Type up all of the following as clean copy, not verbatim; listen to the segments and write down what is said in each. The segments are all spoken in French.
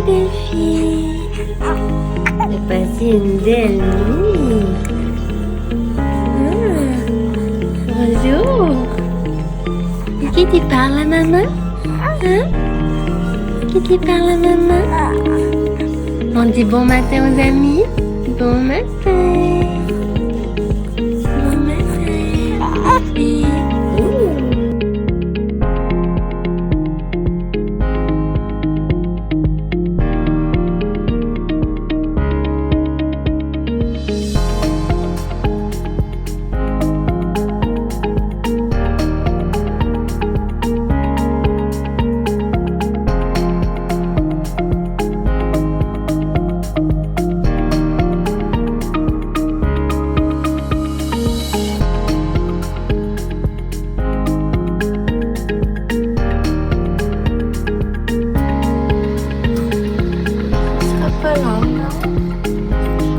belle fille. J'ai passé une belle nuit. Bonjour. Est-ce que tu parles à maman? Hein? Est-ce que tu parles à maman? On dit bon matin aux amis. Bon matin. Bon matin. Fille.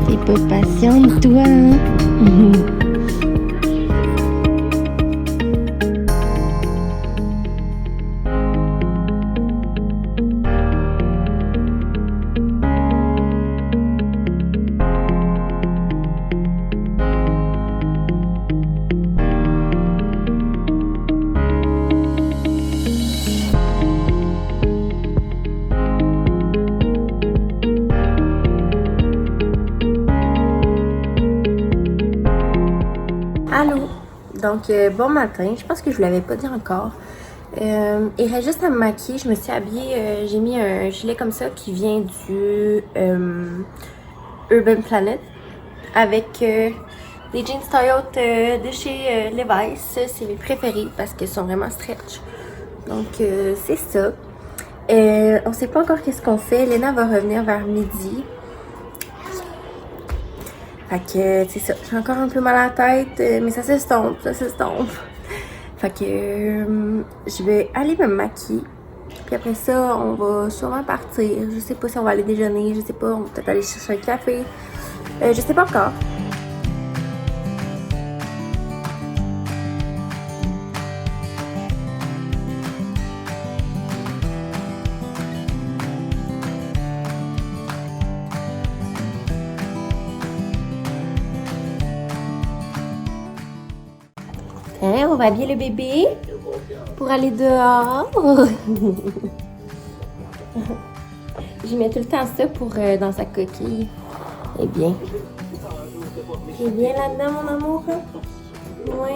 T'es pas patiente, toi, hein? Allô, donc bon matin, je pense que je vous l'avais pas dit encore. Il reste juste à me maquiller, je me suis habillée, j'ai mis un gilet comme ça qui vient du Urban Planet avec des jeans Toyota de chez Levi's. C'est mes préférés parce qu'ils sont vraiment stretch. Donc c'est ça. On sait pas encore qu'est-ce qu'on fait, Léna va revenir vers midi. Fait que c'est ça, j'ai encore un peu mal à la tête, mais ça s'estompe, ça s'estompe. Fait que je vais aller me maquiller. Puis après ça, on va sûrement partir. Je sais pas si on va aller déjeuner, je sais pas, on va peut-être aller chercher un café. Je sais pas encore. Hein, on va habiller le bébé pour aller dehors. J'y mets tout le temps ça pour dans sa coquille. Eh bien. T'es bien là-dedans, mon amour? Oui.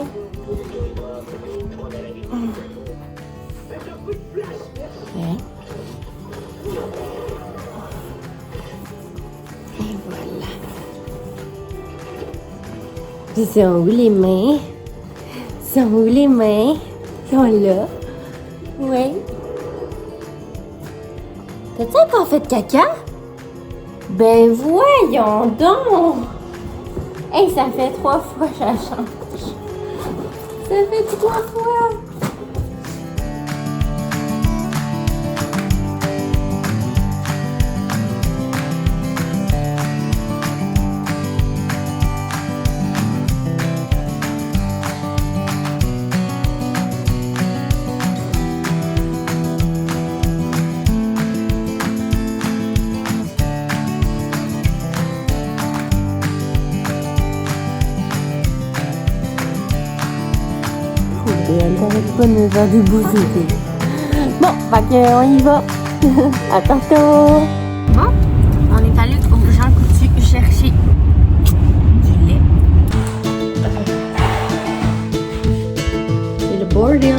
Hein? Et voilà. Ils sont où les mains? Sont où les mains? Ils sont là. Oui. T'as-tu encore fait de caca? Ben voyons donc! Hey, ça fait 3 fois que ça change. Ça fait 3 fois! Elle n'arrête pas de me faire des bousées. Bon, fait qu'on y va. À tantôt. Bon, on est allé au Jean Coutu chercher du lait. C'est le bordel.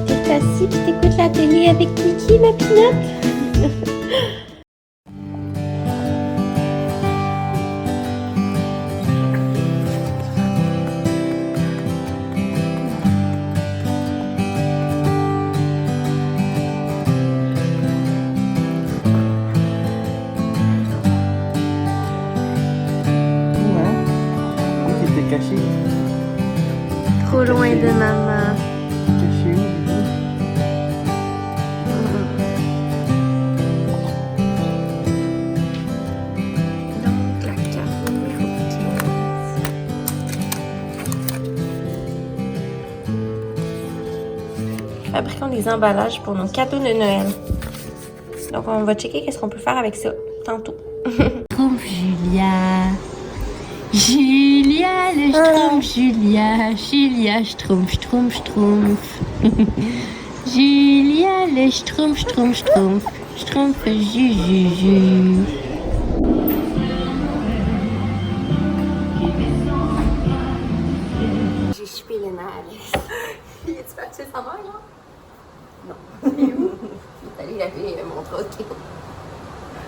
T'es assis et t'écoutes la télé avec Kiki, ma pinotte? Caché. Trop loin de maman. Caché où? Donc la carte numéro 15. Fabriquons des emballages pour nos cadeaux de Noël. Donc, on va checker qu'est-ce qu'on peut faire avec ça tantôt. Schtroumpf Julia. Julia, le Schtroumpf Julia. Julia, Schtroumpf, Schtroumpf, Schtroumpf. Julia, le Schtroumpf, Schtroumpf, Schtroumpf. Schtroumpf, Juju. J'ai chipé les nerfs. Il est-tu parti sa mère, là? Non. Il est où? Il est allé laver mon truc.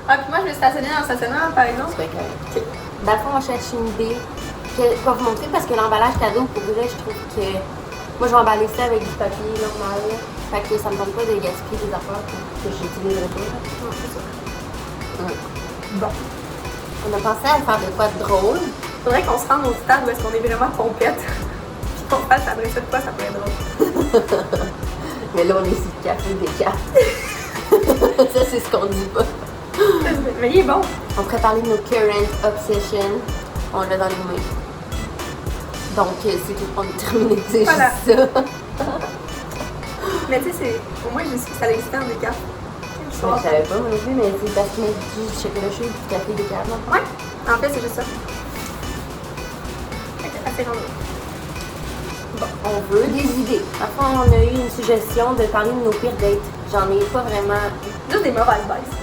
Ah, puis moi, je vais stationner dans le stationnement, par exemple. C'est correct. Okay. Dans le fond, on cherche une baie. Je vais vous montrer parce que l'emballage cadeau, pour vrai, je trouve que. Moi, je vais emballer ça avec du papier normal. Fait que ça me tente pas de gaspiller des affaires que j'utiliserai pas. Non, c'est ça. Bon. On a pensé à faire de quoi de drôle. Faudrait qu'on se rende au stade où est-ce qu'on est vraiment compète. Puis qu'on fasse après ça de quoi, ça pourrait être drôle. Mais là, on est sur le café des cartes. Ça, c'est ce qu'on dit pas. Mais il est bon. On pourrait parler de nos current obsessions. On l'a dans les mains. Donc, c'est tout. On est terminé. C'est Voilà. juste ça. Mais tu sais, c'est... au moins, j'ai su que ça existait en décaf. Je savais pas, moi non plus, mais c'est parce qu'il m'a dit du chocolat chaud et du café des cartes. Ouais, en fait, c'est juste ça. Ok, assez rendu. Bon, on veut des idées. Enfin, on a eu une suggestion de parler de nos pires dates. J'en ai pas vraiment. Juste des mauvaises baisses.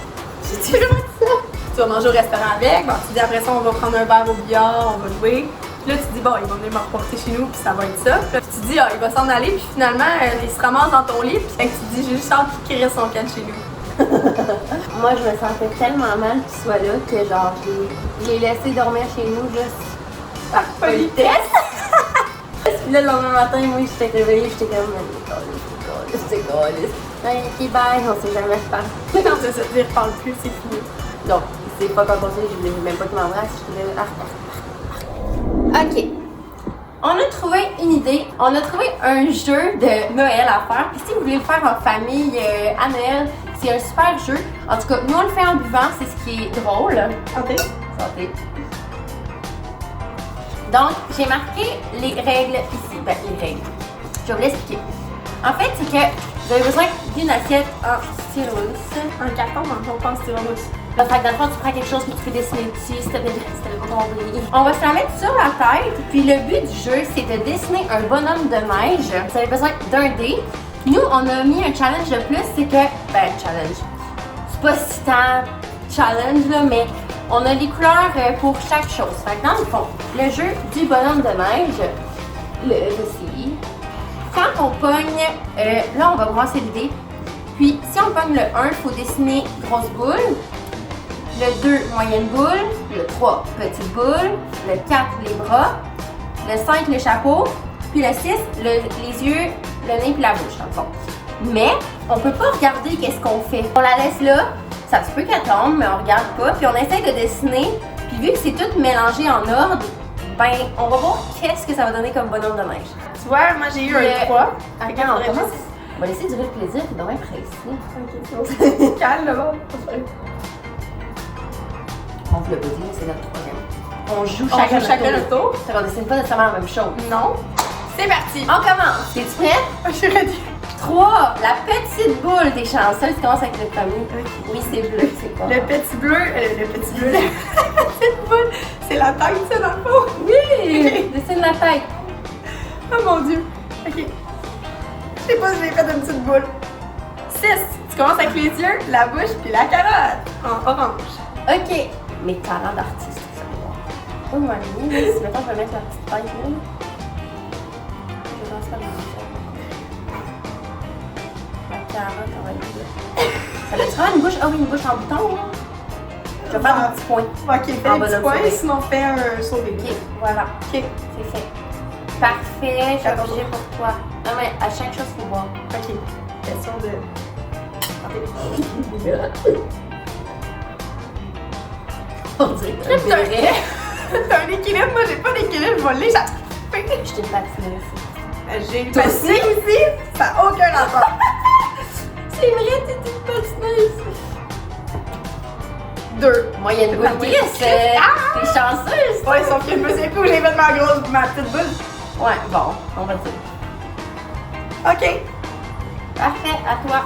J'ai dit vraiment ça. Tu vas manger au restaurant avec, bon, tu dis après ça, on va prendre un verre au billard, on va jouer. Puis là, tu dis, bon, ils vont venir me reporter chez nous, puis ça va être ça. Puis là, tu dis, ah, il va s'en aller, puis finalement, il se ramasse dans ton lit, puis fait que tu dis, j'ai juste hâte qu'il crée son camp chez nous. Moi, je me sentais tellement mal qu'il soit là que, genre, je l'ai laissé dormir chez nous juste par politesse. Puis là, le lendemain matin, moi, j'étais réveillée, j'étais comme, c'est colis. Ok, bye, on s'est jamais reparlé. Quand tu se dire, parle plus, c'est fini. Donc, c'est pas comme ça, je voulais même pas qu'il m'embrasse, je voulais. Ok. On a trouvé une idée. On a trouvé un jeu de Noël à faire. Puis si vous voulez le faire en famille à Noël, c'est un super jeu. En tout cas, nous on le fait en buvant, c'est ce qui est drôle. Santé. Santé. Donc, j'ai marqué les règles ici. Ben, les règles. Je vais vous l'expliquer. En fait, c'est que vous avez besoin d'une assiette en styrus. Un carton, mais on pense styrus. Fait que dans le fond, tu prends quelque chose que tu peux dessiner dessus, si t'avais compris. On va se la mettre sur la tête, puis le but du jeu, c'est de dessiner un bonhomme de neige. Vous avez besoin d'un dé. Nous, on a mis un challenge de plus, c'est que, challenge, c'est pas si tant challenge, là, mais on a les couleurs pour chaque chose. Fait que dans le fond, le jeu du bonhomme de neige, voici. Quand on pogne, là, on va brasser le dé. Puis, si on pogne le 1, il faut dessiner grosse boule. Le 2, moyenne boule. Le 3, petite boule. Le 4, les bras. Le 5, le chapeau. Puis le 6, les yeux, le nez puis la bouche, dans le fond. Mais, on peut pas regarder qu'est-ce qu'on fait. On la laisse là. Ça se peut qu'elle tombe, mais on regarde pas. Puis on essaie de dessiner. Puis vu que c'est tout mélangé en ordre, ben, on va voir qu'est-ce que ça va donner comme bonhomme de neige. Tu vois, moi j'ai eu un 3. Attends, on commence. On va laisser durer le plaisir, puis donc précis. Ok, calme le monde. On vous l'a pas dit, mais c'est notre troisième. On joue On joue chacun le le tour. Fait qu'on dessine pas nécessairement la même chose. Non. C'est parti. On commence. Es-tu prête? Je suis ready. 3. La petite boule des chanceuses. Tu commences avec le premier. Oui, c'est bleu, c'est quoi? Le petit bleu, la petite boule, c'est la tête, ça, dans le fond. Oui! Dessine la tête. Oh mon dieu. Ok. Je sais pas si j'ai fait une petite boule. 6. Tu commences avec les yeux, la bouche, puis la carotte. En orange. Ok. Mes talents d'artiste, ça va. Oh, mamie, si maintenant je vais mettre la petite tête là. Je lance pas le la carotte, on va être là. Ça va-tu faire une bouche? Ah oui, une bouche en bouton, là. Je vais faire un petit point. Ok, fais un petit point, sinon fais un sauvé. Ok, voilà. Ok, c'est fait. Parfait, j'ai obligé pour toi. Non, mais à chaque chose, il faut voir. Ok, question de. On dirait que tu vrai. T'as un équilibre, moi j'ai pas d'équilibre, je vais l'échapper. Je t'ai patiné aussi. J'ai une patiné aussi, ça n'a aucun rapport. C'est vrai, t'es une patineuse. 2. Moyenne boule. T'es chanceuse. Ouais, sauf que je me sais plus où j'ai fait ma petite boule. Ouais, bon, on va dire. Ok. Parfait, à toi.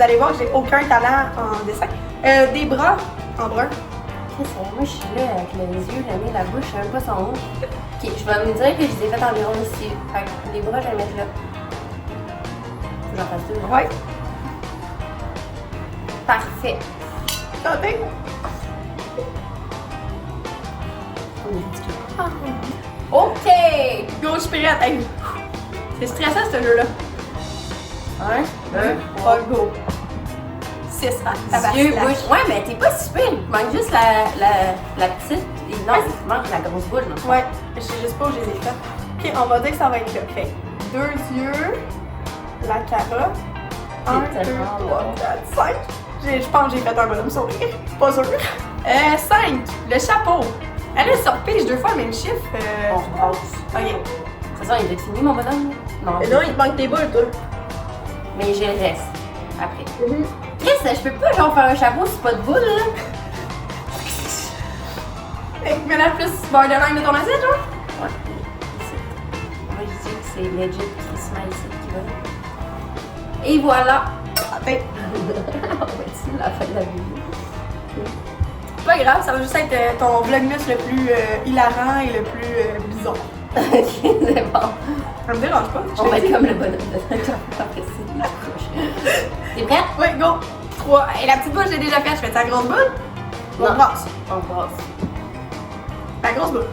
Vous allez voir que j'ai aucun talent en dessin. Des bras en brun. Moi, je suis là avec les yeux, le nez, la bouche, je sais même pas son nom. Ok, je vais me dire que je les ai fait environ ici. Fait que les bras, je vais les mettre là. Faut que j'en fasse deux. Ouais. Parfait. Tentez. On est ridicule. OK! Go, je suis prête. Hey. C'est stressant, ce jeu-là. 1, 2, 3, go. 6, yeux, bouche. Ouais, mais t'es pas si pire. Il manque juste la petite. Non, il manque la grosse boule. Non? Ouais, je sais juste pas où je les ai faites. OK, on va dire que ça va être là. Fait 2 yeux, la carotte. 1, 2, 3, 4, 5. Je pense que j'ai fait un bonhomme sourire. Pas sûr. 5, le chapeau. Elle est sur pige 2 fois le même chiffre. On repasse. OK. C'est ça, il est fini mon bonhomme? Non. Mais non, il te manque tes boules, toi. Mais j'ai le reste. Après. Chris, je peux pas genre faire un chapeau si c'est pas de boule, là. Mais là, plus borderline de ton assiette, genre? Ouais. Ici. Moi, je dis que c'est legit Christmas ici qui va. Et voilà. Attends. On va essayer la fin de la vidéo. Pas grave, ça va juste être ton vlogmas le plus hilarant et le plus bizarre. Ok, c'est bon. Ça me dérange pas. On va être comme le bonhomme de après c'est la couche. T'es prête? Oui, go! 3. Et la petite boule, j'ai déjà fait. Je fais ta grosse boule? On Non. brasse. On brasse. La grosse boule.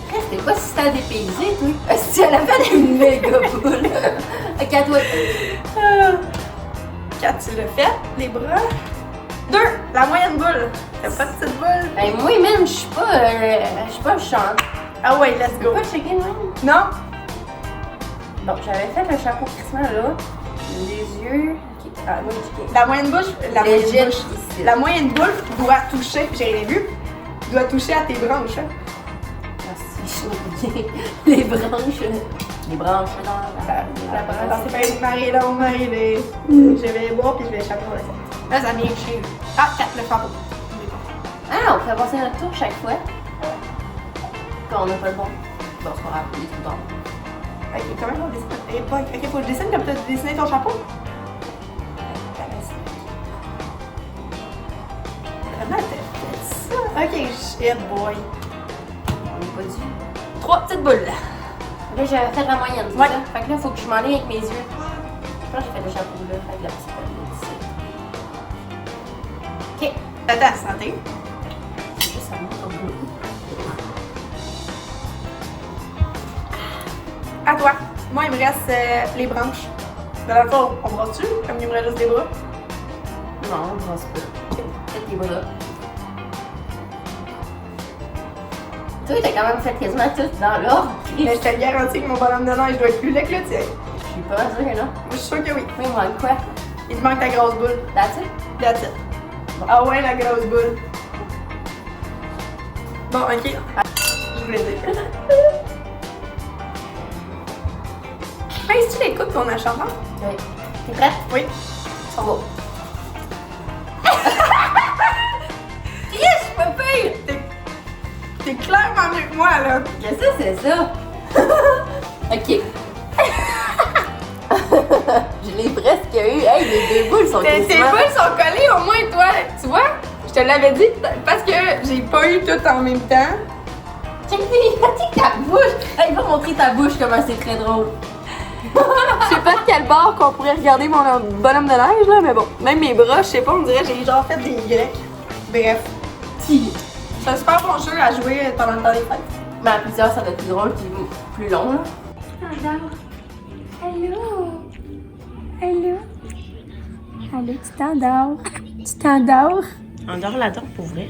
Chris, t'es pas si t'as dépaysé, toi. Si elle a fait une méga boule. Ok, à toi. 4, tu l'as fait. Les bras. 2, la moyenne boule. T'as pas de petite boule? Ben, moi, même, je suis pas chante. Ah ouais, let's Tu go. peux pas checker, moi? Non? Bon, j'avais fait le chapeau Christmas, là. Les yeux. Ok. Ah, moi, j'ai La moyenne bouche, la moyenne legit bouche. ici. La moyenne boule doit toucher, j'ai rien vu, doit toucher à tes branches. Hein. Merci, j'ai oublié. Les branches. Les branches dans la branche. Attends, c'est pas Marie long, Marie les. Je vais boire puis je vais échapper dans la scène. Là, ça vient chez nous. Ah, 4, le chapeau. Ah, on fait passer notre tour chaque fois. Quand on n'a pas le bon. Bon, c'est pas grave, il est tout bon. Ok, comment on dessine? Ok, faut que je dessine comme tu as dessiné ton chapeau? Comment t'as fait ça? Ok, shit boy. On n'est pas dû. 3 petites boules. Là, j'avais fait la moyenne, c'est Ouais. ça? Fait que là, il faut que je m'en aille avec mes yeux. Je pense que j'ai fait le chapeau là, avec la petite boule ici. Ok, attends, santé. C'est juste ça monte comme boule. À toi. Moi, il me reste les branches. Dans le fond, on brasse-tu? Comme il me reste juste des bras. Non, on ne brasse pas. Faites les bras. Toi, t'as quand même fait quasiment tout dans l'ordre. Mais je te garantis que mon bonhomme de neige doit être plus laid que le tien. Je suis pas sûre, non? Moi, je suis sûre que oui. Oui, il manque quoi? Il te manque ta grosse boule. That's it? That's it. Bon. Ah ouais, la grosse boule. Bon, ok. Je voulais dire. Pinces-tu les coudes qu'on a chanté? Oui. T'es prête? Oui. Ça va. Yes, pas pire! T'es clairement mieux que moi, là. Qu'est-ce que c'est ça? Ok. Je l'ai presque eu. Hey, les deux boules sont Tes quasiment... boules sont collées au moins, toi. Tu vois? Je te l'avais dit parce que j'ai pas eu tout en même temps. Check ta bouche! Hey, va montrer ta bouche comment c'est très drôle. Je sais pas de quel bord qu'on pourrait regarder mon bonhomme de neige, là, mais bon. Même mes bras, je sais pas, on dirait j'ai genre fait des Y. Bref. C'est un super bon jeu à jouer pendant le temps des fêtes. Mais à plusieurs, ça va être plus drôle puis plus long, là. Allô? Allô? Allô, tu t'endors? Tu t'endors? Endors la dent pour vrai.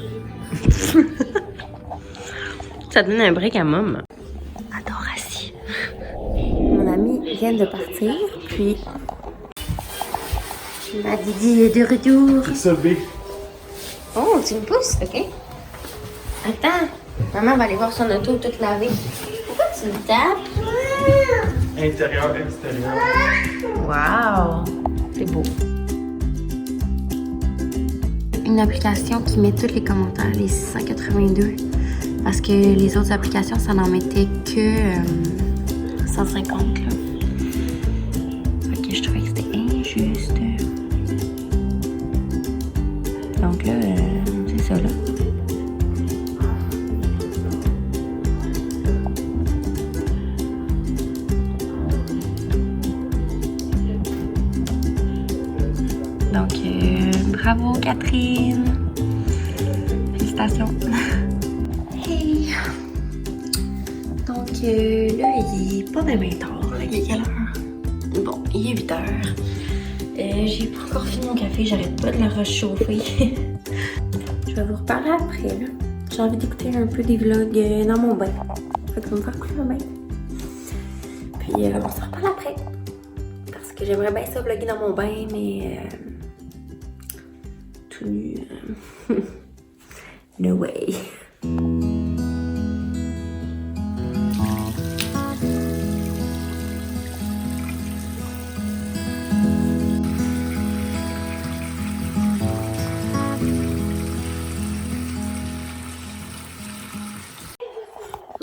Ça donne un break à maman. Adore assis. Mon ami vient de partir, puis... Ma Didi est de retour. C'est ça, le B. Oh, tu me pousses? OK. Attends. Maman va aller voir son auto toute lavée. Pourquoi tu me tapes? Intérieur, extérieur. Wow! C'est beau. Une application qui met tous les commentaires, les 682. Parce que les autres applications, ça n'en mettait que 150. Là. Ok, je trouvais que c'était injuste. Donc là, c'est ça là. Donc, bravo Catherine! Félicitations! Hey! Donc là, il est pas vraiment tard. Il est quelle heure? Bon, il est 8 heures. J'ai pas encore fini mon café, j'arrête pas de le réchauffer. Je vais vous reparler après, là. J'ai envie d'écouter un peu des vlogs dans mon bain. Fait que ça va me faire couler le bain. Puis on se reparle après. Parce que j'aimerais bien ça vlogger dans mon bain, mais tout nu. No way.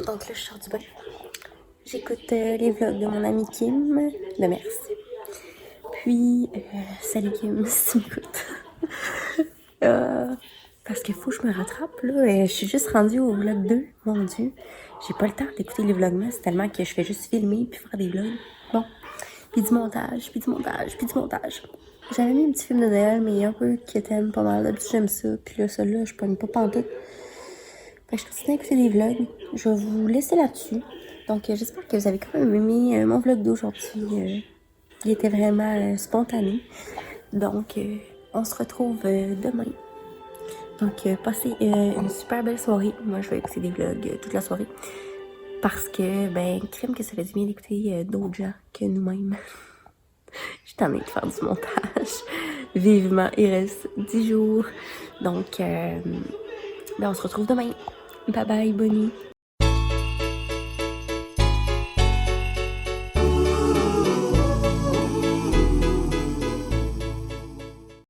Donc là, je sors du bain. J'écoute les vlogs de mon ami Kim de Merce. Puis, salut Kim, si tu m'écoutes. Parce qu'il faut que je me rattrape, là. Je suis juste rendue au vlog 2, mon Dieu. J'ai pas le temps d'écouter les vlogmas, tellement que je fais juste filmer puis faire des vlogs. Bon, puis du montage, puis du montage, puis du montage. J'avais mis un petit film de Noël, mais un peu que t'aimes pas mal. D'habitude, j'aime ça. Puis là, celui-là, je pogne pas pantoute. Fait que je continue à écouter les vlogs. Je vais vous laisser là-dessus. Donc, j'espère que vous avez quand même aimé mon vlog d'aujourd'hui. Il était vraiment spontané. Donc, on se retrouve demain. Donc, passez une super belle soirée. Moi, je vais écouter des vlogs toute la soirée. Parce que, ben, crème que ça fait du bien d'écouter d'autres gens que nous-mêmes. J'ai tannée de faire du montage. Vivement, il reste 10 jours. Donc, ben, on se retrouve demain. Bye bye, bonne nuit.